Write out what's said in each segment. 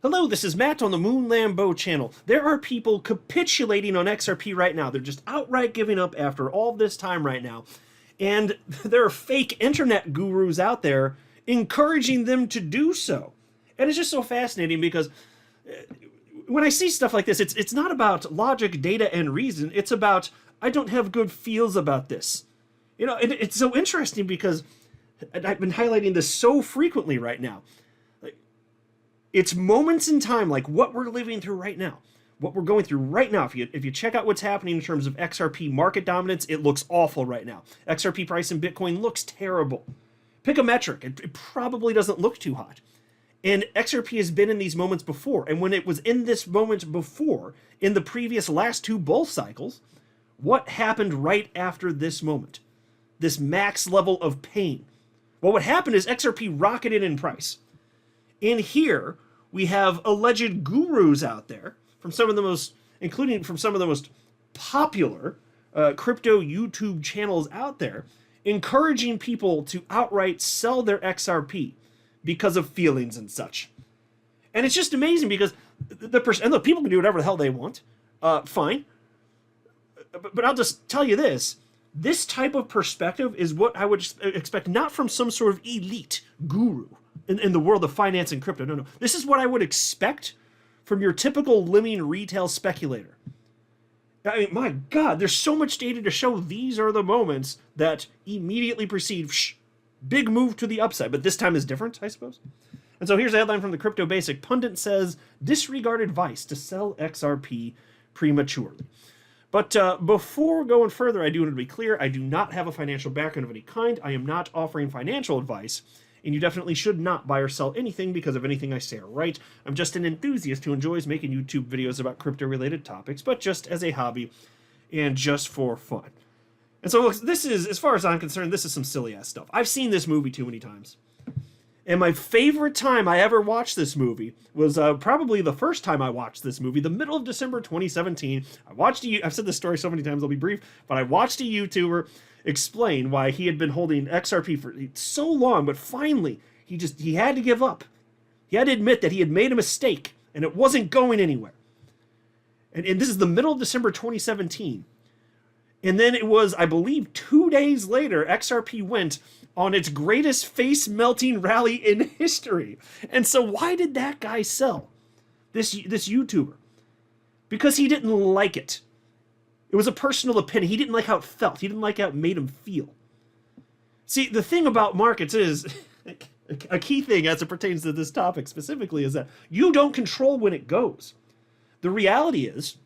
Hello, this is Matt on the Moon Lambeau channel. There are people capitulating on XRP right now. They're just outright giving up after all this time right now. And there are fake internet gurus out there encouraging them to do so. And it's just so fascinating because when I see stuff like this, it's not about logic, data, and reason. It's about, I don't have good feels about this. You know, it's so interesting because I've been highlighting this so frequently right now. It's moments in time, like what we're living through right now, what we're going through right now. If you check out what's happening in terms of XRP market dominance, it looks awful right now. XRP price in Bitcoin looks terrible. Pick a metric, it probably doesn't look too hot. And XRP has been in these moments before. And when it was in this moment before, in the previous last two bull cycles, what happened right after this moment? This max level of pain. Well, what happened is XRP rocketed in price. In here, we have alleged gurus out there from some of the most, including from some of the most popular crypto YouTube channels out there, encouraging people to outright sell their XRP because of feelings and such. And it's just amazing because and look, people can do whatever the hell they want, fine. But I'll just tell you this. This type of perspective is what I would expect, not from some sort of elite guru in the world of finance and crypto. No. This is what I would expect from your typical lemming retail speculator. I mean, my God, there's so much data to show these are the moments that immediately precede big move to the upside. But this time is different, I suppose. And so here's a headline from the Crypto Basic. Pundit says, disregard advice to sell XRP prematurely. But before going further, I do want to be clear, I do not have a financial background of any kind. I am not offering financial advice, and you definitely should not buy or sell anything because of anything I say or write. I'm just an enthusiast who enjoys making YouTube videos about crypto-related topics, but just as a hobby and just for fun. And so this is, as far as I'm concerned, this is some silly-ass stuff. I've seen this movie too many times. And my favorite time I ever watched this movie was probably the first time I watched this movie, the middle of December 2017. I've said this story so many times, I'll be brief, but I watched a YouTuber explain why he had been holding XRP for so long, but finally he had to give up. He had to admit that he had made a mistake and it wasn't going anywhere. And this is the middle of December 2017. And then it was, I believe, 2 days later, XRP went on its greatest face-melting rally in history. And so why did that guy sell? This YouTuber? Because he didn't like it. It was a personal opinion. He didn't like how it felt. He didn't like how it made him feel. See, the thing about markets is, a key thing as it pertains to this topic specifically, is that you don't control when it goes. The reality is,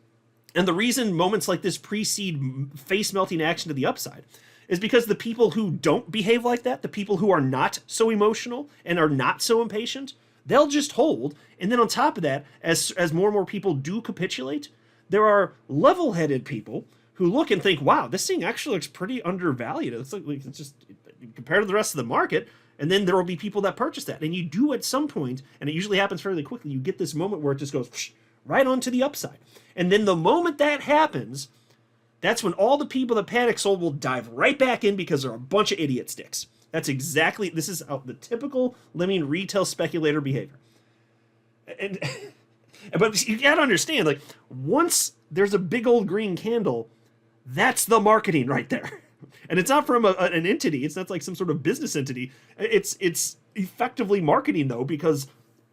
and the reason moments like this precede face-melting action to the upside, is because the people who don't behave like that, the people who are not so emotional and are not so impatient, they'll just hold. And then on top of that, as more and more people do capitulate, there are level-headed people who look and think, wow, this thing actually looks pretty undervalued. It's just compared to the rest of the market. And then there will be people that purchase that. And you do at some point, and it usually happens fairly quickly, you get this moment where it just goes right onto the upside. And then the moment that happens, that's when all the people that panic sold will dive right back in because they're a bunch of idiot sticks. This is the typical lemming retail speculator behavior. But you gotta understand, like, once there's a big old green candle, that's the marketing right there. And it's not from an entity. It's not like some sort of business entity. It's effectively marketing, though, because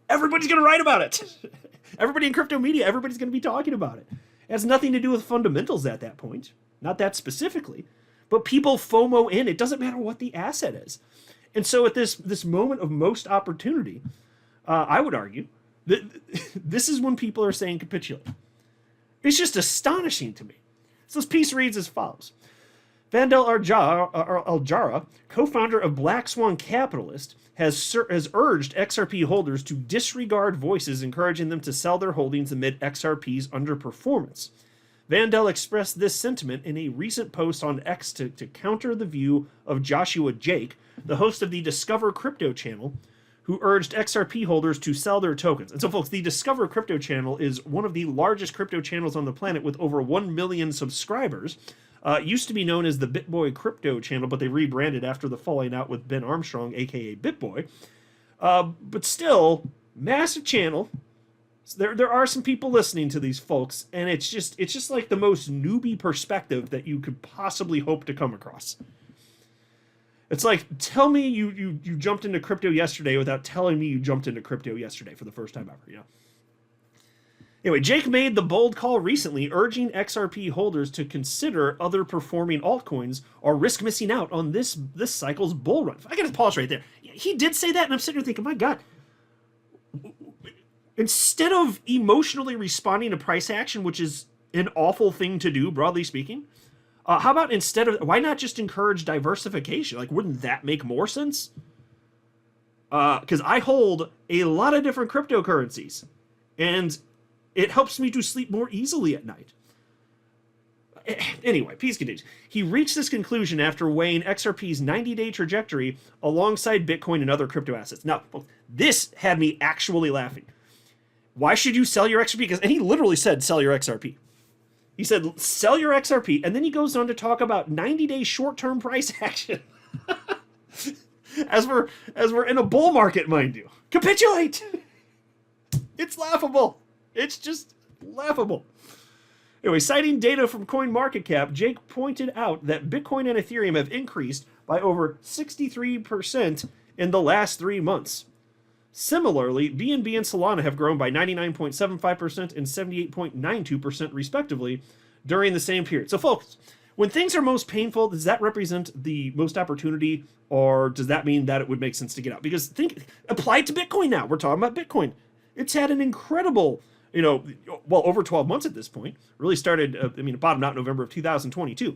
everybody's gonna write about it. Everybody in crypto media, everybody's gonna be talking about it. It has nothing to do with fundamentals at that point. Not that specifically. But people FOMO in. It doesn't matter what the asset is. And so at this moment of most opportunity, I would argue that this is when people are saying capitulate. It's just astonishing to me. So this piece reads as follows. Vandal Aljara, co-founder of Black Swan Capitalist, has urged XRP holders to disregard voices encouraging them to sell their holdings amid XRP's underperformance. Vandal expressed this sentiment in a recent post on X to counter the view of Joshua Jake, the host of the Discover Crypto channel, who urged XRP holders to sell their tokens. And so, folks, the Discover Crypto channel is one of the largest crypto channels on the planet with over 1 million subscribers. It used to be known as the BitBoy Crypto channel, but they rebranded after the falling out with Ben Armstrong, aka BitBoy. But still, massive channel, So there are some people listening to these folks, and it's just like the most newbie perspective that you could possibly hope to come across. It's like, tell me you jumped into crypto yesterday without telling me you jumped into crypto yesterday for the first time ever, you know? Anyway, Jake made the bold call recently, urging XRP holders to consider other performing altcoins or risk missing out on this cycle's bull run. I gotta pause right there. He did say that, and I'm sitting here thinking, my God, instead of emotionally responding to price action, which is an awful thing to do, broadly speaking, how about why not just encourage diversification? Like, wouldn't that make more sense? Because I hold a lot of different cryptocurrencies, and it helps me to sleep more easily at night. Anyway, Peace continues. He reached this conclusion after weighing XRP's 90-day trajectory alongside Bitcoin and other crypto assets. Now, this had me actually laughing. Why should you sell your XRP? And he literally said, sell your XRP. He said, sell your XRP, and then he goes on to talk about 90-day short-term price action. as we're in a bull market, mind you. Capitulate! It's laughable. It's just laughable. Anyway, citing data from CoinMarketCap, Jake pointed out that Bitcoin and Ethereum have increased by over 63% in the last 3 months. Similarly, BNB and Solana have grown by 99.75% and 78.92% respectively during the same period. So folks, when things are most painful, does that represent the most opportunity, or does that mean that it would make sense to get out? Because apply it to Bitcoin now. We're talking about Bitcoin. It's had an incredible, over 12 months at this point. Really started, it bottomed out in November of 2022.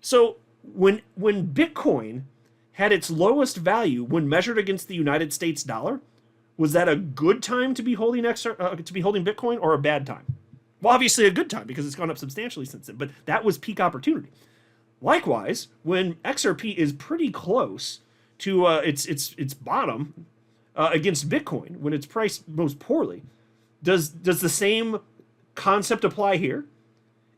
So when Bitcoin had its lowest value when measured against the United States dollar, was that a good time to be holding Bitcoin, or a bad time? Well, obviously a good time, because it's gone up substantially since then, but that was peak opportunity. Likewise, when XRP is pretty close to its bottom against Bitcoin, when it's priced most poorly, does the same concept apply here?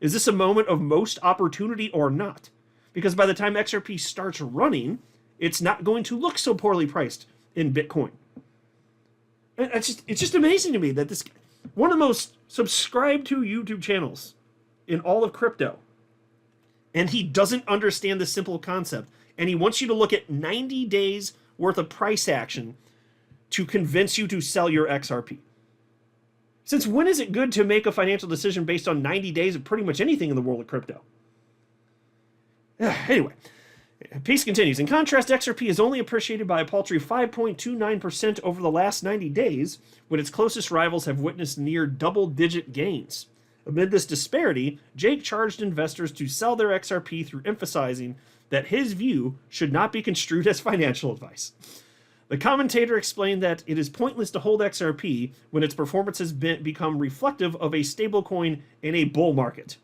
Is this a moment of most opportunity or not? Because by the time XRP starts running, it's not going to look so poorly priced in Bitcoin. It's just amazing to me that this, one of the most subscribed to YouTube channels in all of crypto, and he doesn't understand the simple concept, and he wants you to look at 90 days worth of price action to convince you to sell your XRP. Since when is it good to make a financial decision based on 90 days of pretty much anything in the world of crypto? Anyway, Peace continues. In contrast, XRP is only appreciated by a paltry 5.29% over the last 90 days, when its closest rivals have witnessed near double-digit gains. Amid this disparity, Jake charged investors to sell their XRP through emphasizing that his view should not be construed as financial advice. The commentator explained that it is pointless to hold XRP when its performance has become reflective of a stablecoin in a bull market.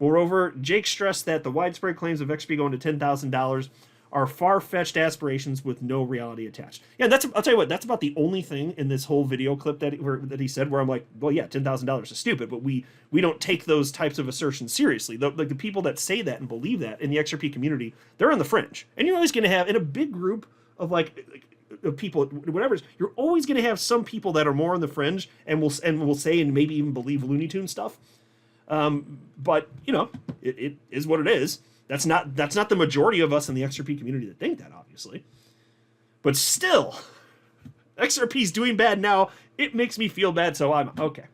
Moreover, Jake stressed that the widespread claims of XRP going to $10,000 are far-fetched aspirations with no reality attached. Yeah, I'll tell you what, that's about the only thing in this whole video clip that he said where I'm like, well, yeah, $10,000 is stupid, but we don't take those types of assertions seriously. The people that say that and believe that in the XRP community, they're on the fringe. And you're always going to have, in a big group of of people, whatever, you're always going to have some people that are more on the fringe and will say and maybe even believe Looney Tunes stuff. But it is what it is. That's not the majority of us in the XRP community that think that, obviously. But still, XRP's doing bad now. It makes me feel bad, so I'm okay.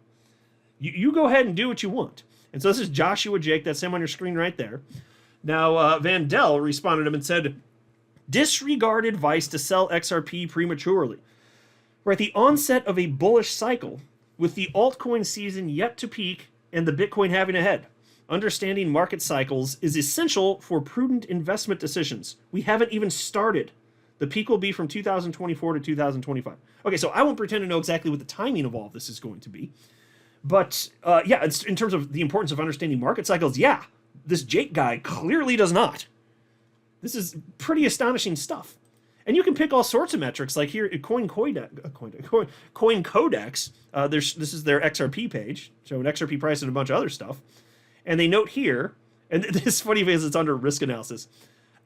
You go ahead and do what you want. And so this is Joshua Jake. That's him on your screen right there. Now, Vandell responded to him and said, disregard advice to sell XRP prematurely. We're at the onset of a bullish cycle, with the altcoin season yet to peak and the Bitcoin having a head. Understanding market cycles is essential for prudent investment decisions. We haven't even started. The peak will be from 2024 to 2025. Okay, so I won't pretend to know exactly what the timing of all of this is going to be. But it's in terms of the importance of understanding market cycles, yeah, this Jake guy clearly does not. This is pretty astonishing stuff. And you can pick all sorts of metrics, like here at Coin Codex. This is their XRP page, showing XRP price and a bunch of other stuff. And they note here, and this is funny because it's under risk analysis,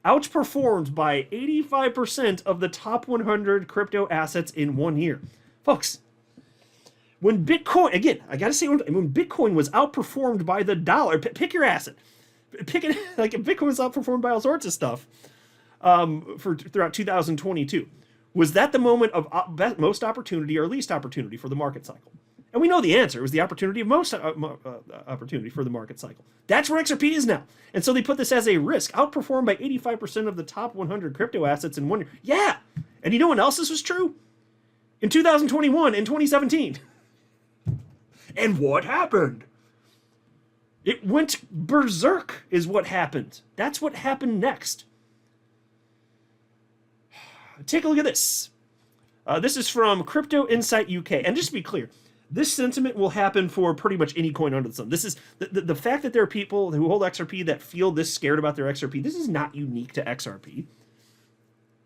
outperformed by 85% of the top 100 crypto assets in 1 year. Folks, When Bitcoin, again, I got to say, when Bitcoin was outperformed by the dollar, pick your asset. Pick it, like Bitcoin was outperformed by all sorts of stuff throughout 2022. Was that the moment of most opportunity or least opportunity for the market cycle? And we know the answer. It was the opportunity of most opportunity for the market cycle. That's where XRP is now. And so they put this as a risk. Outperformed by 85% of the top 100 crypto assets in 1 year. Yeah. And you know when else this was true? In 2021 and 2017. And what happened? It went berserk is what happened. That's what happened next. Take a look at this. This is from Crypto Insight UK. And just to be clear, this sentiment will happen for pretty much any coin under the sun. This is the fact that there are people who hold XRP that feel this scared about their XRP. This is not unique to XRP.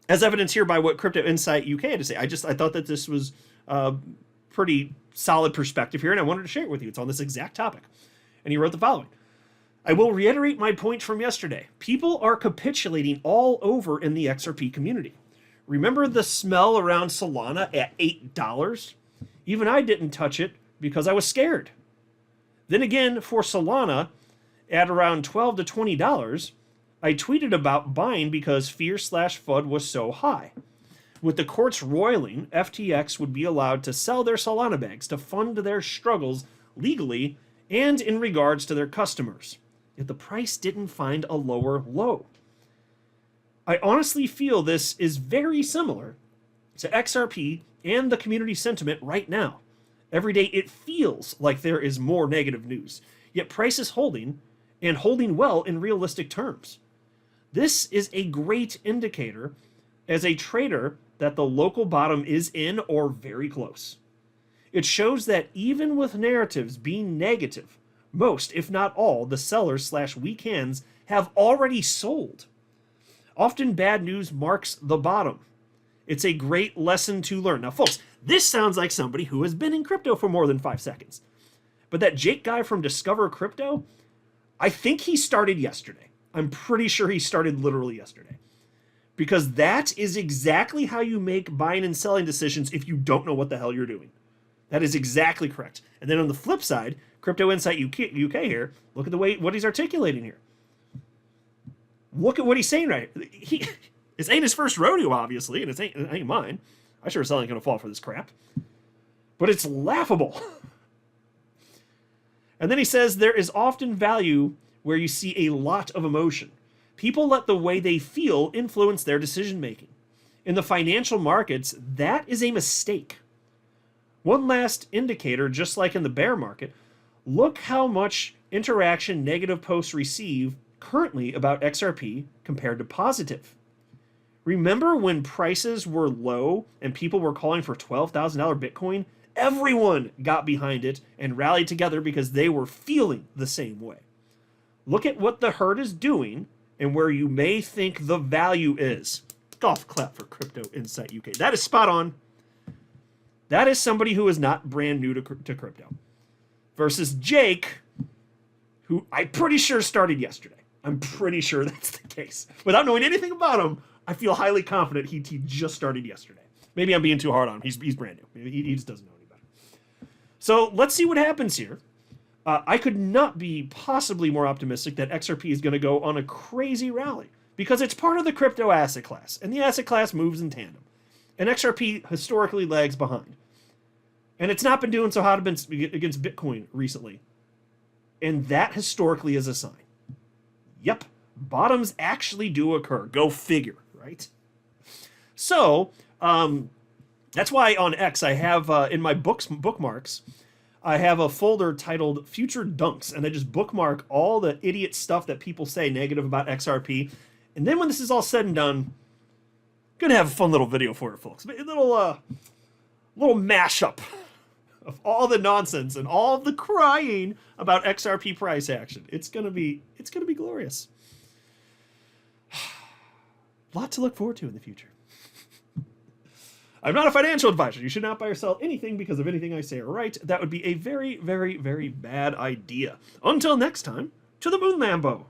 As evidenced here by what Crypto Insight UK had to say. I thought that this was pretty solid perspective here, and I wanted to share it with you. It's on this exact topic. And he wrote the following. I will reiterate my point from yesterday. People are capitulating all over in the XRP community. Remember the smell around Solana at $8? Even I didn't touch it because I was scared. Then again, for Solana, at around $12 to $20, I tweeted about buying because fear/FUD was so high. With the courts roiling, FTX would be allowed to sell their Solana bags to fund their struggles legally and in regards to their customers. Yet the price didn't find a lower low. I honestly feel this is very similar to XRP and the community sentiment right now. Every day it feels like there is more negative news, yet price is holding, and holding well in realistic terms. This is a great indicator as a trader that the local bottom is in or very close. It shows that even with narratives being negative, most, if not all, the sellers/weak hands have already sold. Often bad news marks the bottom. It's a great lesson to learn. Now, folks, this sounds like somebody who has been in crypto for more than 5 seconds. But that Jake guy from Discover Crypto, I think he started yesterday. I'm pretty sure he started literally yesterday. Because that is exactly how you make buying and selling decisions if you don't know what the hell you're doing. That is exactly correct. And then on the flip side, Crypto Insight UK here, look at the way what he's articulating here. Look at what he's saying right here. This ain't his first rodeo, obviously, and it ain't mine. I sure as hell ain't gonna fall for this crap. But it's laughable. And then he says there is often value where you see a lot of emotion. People let the way they feel influence their decision making. In the financial markets, that is a mistake. One last indicator, just like in the bear market, look how much interaction negative posts receive currently about XRP compared to positive. Remember when prices were low and people were calling for $12,000 Bitcoin? Everyone got behind it and rallied together because they were feeling the same way. Look at what the herd is doing and where you may think the value is. Golf clap for Crypto Insight UK. That is spot on. That is somebody who is not brand new to crypto. Versus Jake, who I'm pretty sure started yesterday. I'm pretty sure that's the case. Without knowing anything about him, I feel highly confident he just started yesterday. Maybe I'm being too hard on him. He's brand new. He just doesn't know any better. So let's see what happens here. I could not be possibly more optimistic that XRP is going to go on a crazy rally because it's part of the crypto asset class, and the asset class moves in tandem. And XRP historically lags behind. And it's not been doing so hot against Bitcoin recently. And that historically is a sign. Yep, bottoms actually do occur. Go figure, right? So, that's why on X I have, in my bookmarks, I have a folder titled Future Dunks, and I just bookmark all the idiot stuff that people say negative about XRP. And then when this is all said and done, I'm gonna have a fun little video for it, folks. A little mashup of all the nonsense and all of the crying about XRP price action. It's gonna be glorious. A lot to look forward to in the future. I'm not a financial advisor. You should not buy or sell anything because of anything I say or write. That would be a very, very, very bad idea. Until next time, to the moon, Lambo.